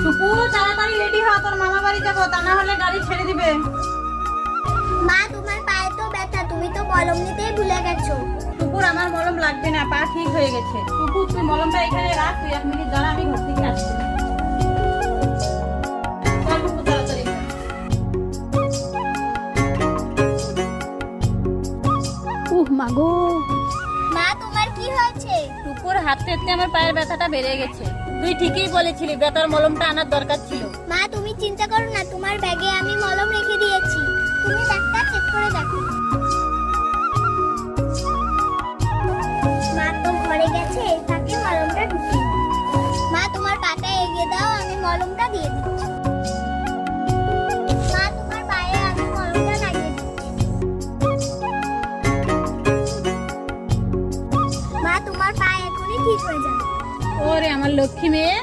টুকু তাড়াতাড়ি রেডি হ, তোর মামা বাড়ি যাবো, তা না হলে গাড়ি ছেড়ে দিবে। মা তোমার পায়ে তো ব্যথা, তুমি তো মলম নিতেই ভুলে গেছো। টুকুর আমার মলম লাগবে না, পা ঠিক হয়ে গেছে। টুকু তুই মলমটা এখানে রাখ, তুই 1 মিনিট দাঁড়া, আমি ঘর থেকে আসছি। চল টুকু তাড়াতাড়ি। মাগো, মা তোমার কি হয়েছে? টুকুর হাতে আমার পায়ের ব্যথাটা বেড়ে গেছে। তুই ঠিকই বলেছিলি, ব্যথার মলমটা আনার দরকার ছিল। মা তুমি চিন্তা করো না, তোমার ব্যাগে আমি মলম রেখে দিয়েছি, তুমি ব্যাগটা চেক করে দেখো। মা তো ঘরে গেছে, তাকে মলমটা ঢুকিয়ে দাও। মা তোমার পাটা এগিয়ে দাও, আমি মলমটা দিয়ে দিচ্ছি। মা তোমার পায়ে আমি মলমটা লাগিয়ে দিচ্ছি। মা তোমার পা এখনই ঠিক হয়ে যাবে। ওরে আমার লক্ষ্মী মেয়ে,